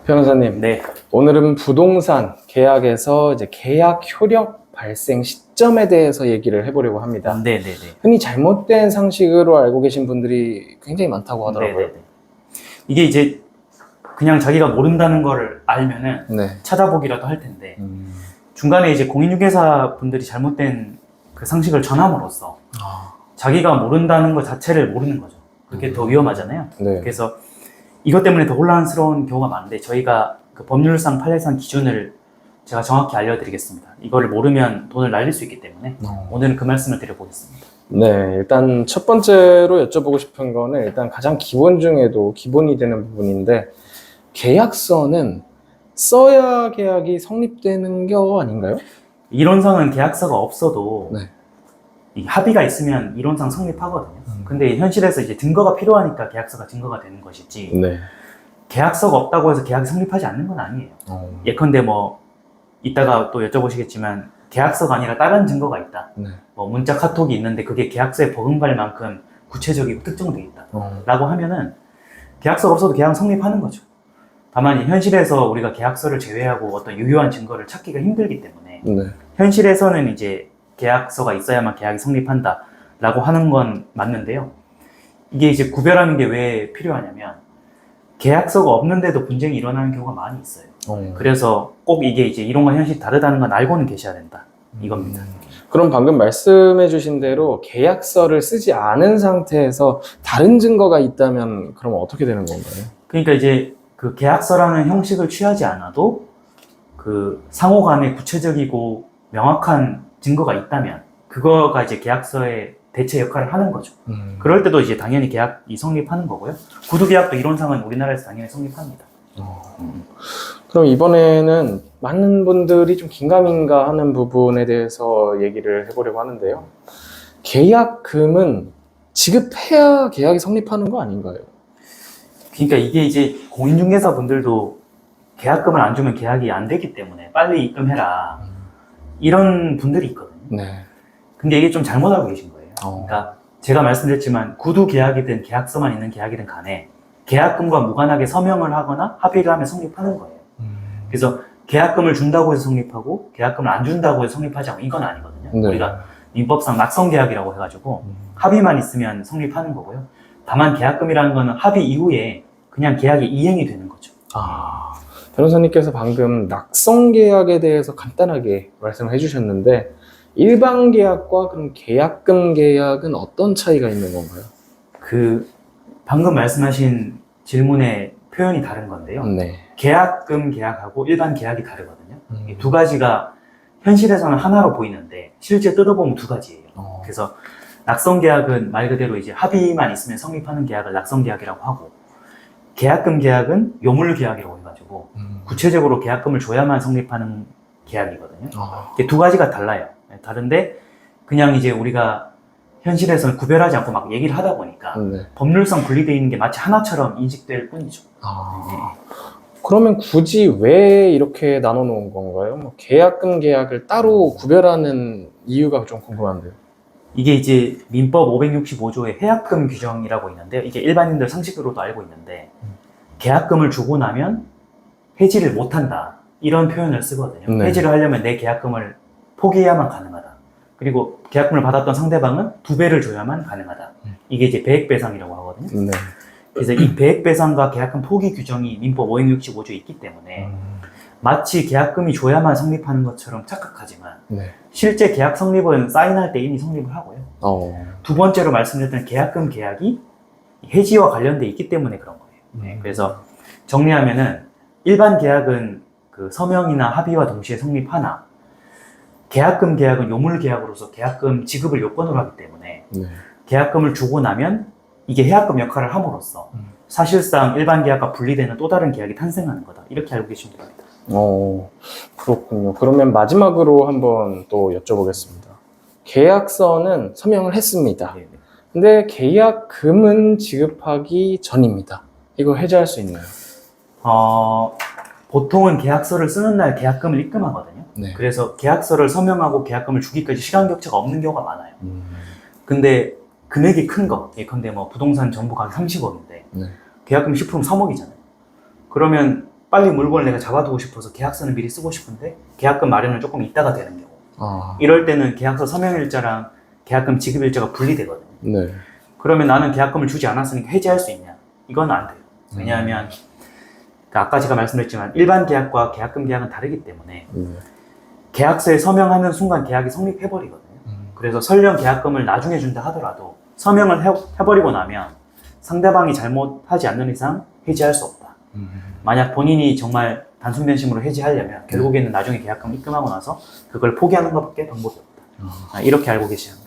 변호사님, 네. 오늘은 부동산 계약에서 이제 계약 효력 발생 시점에 대해서 얘기를 해보려고 합니다. 네네네. 흔히 잘못된 상식으로 알고 계신 분들이 굉장히 많다고 하더라고요. 네네네. 이게 이제 그냥 자기가 모른다는 거를 알면은 네. 찾아보기라도 할 텐데 중간에 이제 공인중개사 분들이 잘못된 그 상식을 전함으로써 자기가 모른다는 것 자체를 모르는 거죠. 그게 더 위험하잖아요. 네. 그래서 이것 때문에 더 혼란스러운 경우가 많은데 저희가 그 법률상 판례상 기준을 제가 정확히 알려드리겠습니다. 이거를 모르면 돈을 날릴 수 있기 때문에 오늘은 그 말씀을 드려보겠습니다. 네, 일단 첫 번째로 여쭤보고 싶은 거는 일단 가장 기본 중에도 기본이 되는 부분인데, 계약서는 써야 계약이 성립되는 거 아닌가요? 이론상은 계약서가 없어도 네. 이 합의가 있으면 이론상 성립하거든요. 근데 현실에서 이제 증거가 필요하니까 계약서가 증거가 되는 것이지 네. 계약서가 없다고 해서 계약이 성립하지 않는 건 아니에요. 예컨대 뭐 이따가 또 여쭤보시겠지만 계약서가 아니라 다른 증거가 있다. 네. 뭐 문자 카톡이 있는데 그게 계약서에 버금갈 만큼 구체적이고 특정되어 있다. 라고 하면은 계약서가 없어도 계약은 성립하는 거죠. 다만 현실에서 우리가 계약서를 제외하고 어떤 유효한 증거를 찾기가 힘들기 때문에 네. 현실에서는 이제 계약서가 있어야만 계약이 성립한다 라고 하는 건 맞는데요. 이게 이제 구별하는 게 왜 필요하냐면 계약서가 없는데도 분쟁이 일어나는 경우가 많이 있어요. 그래서 꼭 이게 이제 이론과 현실이 다르다는 건 알고는 계셔야 된다. 이겁니다. 그럼 방금 말씀해 주신 대로 계약서를 쓰지 않은 상태에서 다른 증거가 있다면 그럼 어떻게 되는 건가요? 그러니까 이제 그 계약서라는 형식을 취하지 않아도 그 상호 간에 구체적이고 명확한 증거가 있다면 그거가 이제 계약서의 대체 역할을 하는 거죠. 그럴 때도 이제 당연히 계약이 성립하는 거고요. 구두계약도 이론상은 우리나라에서 당연히 성립합니다. 그럼 이번에는 많은 분들이 좀 긴가민가 하는 부분에 대해서 얘기를 해보려고 하는데요. 계약금은 지급해야 계약이 성립하는 거 아닌가요? 그러니까 이게 이제 공인중개사 분들도 계약금을 안 주면 계약이 안 되기 때문에 빨리 입금해라 이런 분들이 있거든요. 네. 근데 이게 좀 잘못 알고 계신 거예요. 그러니까 제가 말씀드렸지만 구두 계약이든 계약서만 있는 계약이든 간에 계약금과 무관하게 서명을 하거나 합의를 하면 성립하는 거예요. 그래서 계약금을 준다고 해서 성립하고 계약금을 안 준다고 해서 성립하지 않고 이건 아니거든요. 네. 우리가 민법상 낙성계약이라고 해가지고 합의만 있으면 성립하는 거고요. 다만 계약금이라는 거는 합의 이후에 그냥 계약이 이행이 되는 거죠. 변호사님께서 방금 낙성 계약에 대해서 간단하게 말씀을 해주셨는데, 일반 계약과 그럼 계약금 계약은 어떤 차이가 있는 건가요? 그 방금 말씀하신 질문의 표현이 다른 건데요. 네. 계약금 계약하고 일반 계약이 다르거든요. 이 두 가지가 현실에서는 하나로 보이는데 실제 뜯어보면 두 가지예요. 그래서 낙성 계약은 말 그대로 이제 합의만 있으면 성립하는 계약을 낙성 계약이라고 하고, 계약금 계약은 요물 계약이라고 해가지고 구체적으로 계약금을 줘야만 성립하는 계약이거든요. 이게 두 가지가 달라요. 다른데 그냥 이제 우리가 현실에서는 구별하지 않고 막 얘기를 하다 보니까 법률상 분리되어 있는 게 마치 하나처럼 인식될 뿐이죠. 그러면 굳이 왜 이렇게 나눠 놓은 건가요? 뭐 계약금 계약을 따로 구별하는 이유가 좀 궁금한데요. 이게 이제 민법 565조의 해약금 규정이라고 있는데요. 이게 일반인들 상식으로도 알고 있는데 계약금을 주고 나면 해지를 못한다 이런 표현을 쓰거든요. 네. 해지를 하려면 내 계약금을 포기해야만 가능하다. 그리고 계약금을 받았던 상대방은 2배를 줘야만 가능하다. 이게 이제 배액배상이라고 하거든요. 네. 그래서 이 배액배상과 계약금 포기 규정이 민법 565조에 있기 때문에 마치 계약금이 줘야만 성립하는 것처럼 착각하지만 실제 계약 성립은 사인할 때 이미 성립을 하고요. 두 번째로 말씀드렸던 계약금 계약이 해지와 관련돼 있기 때문에 그런 거예요. 그래서 정리하면은 일반 계약은 그 서명이나 합의와 동시에 성립하나 계약금 계약은 요물 계약으로서 계약금 지급을 요건으로 하기 때문에 계약금을 주고 나면 이게 해약금 역할을 함으로써 사실상 일반 계약과 분리되는 또 다른 계약이 탄생하는 거다. 이렇게 알고 계시면 됩니다. 그렇군요. 그러면 마지막으로 한번 또 여쭤보겠습니다. 계약서는 서명을 했습니다. 네네. 근데 계약금은 지급하기 전입니다. 이거 해지할 수 있나요? 보통은 계약서를 쓰는 날 계약금을 입금하거든요. 그래서 계약서를 서명하고 계약금을 주기까지 시간 격차가 없는 경우가 많아요. 근데 금액이 큰 거, 예컨대 뭐 부동산 전부 가격 30억인데 계약금 10%면 3억이잖아요. 그러면 빨리 물건을 내가 잡아두고 싶어서 계약서는 미리 쓰고 싶은데 계약금 마련은 조금 이따가 되는 경우. 이럴 때는 계약서 서명일자랑 계약금 지급일자가 분리되거든요. 네. 그러면 나는 계약금을 주지 않았으니까 해지할 수 있냐? 이건 안 돼요. 왜냐하면 아까 제가 말씀드렸지만 일반 계약과 계약금 계약은 다르기 때문에 계약서에 서명하는 순간 계약이 성립해버리거든요. 그래서 설령 계약금을 나중에 준다 하더라도 서명을 해버리고 나면 상대방이 잘못하지 않는 이상 해지할 수 없다. 만약 본인이 정말 단순 변심으로 해지하려면 결국에는 나중에 계약금 입금하고 나서 그걸 포기하는 것밖에 방법이 없다. 이렇게 알고 계시면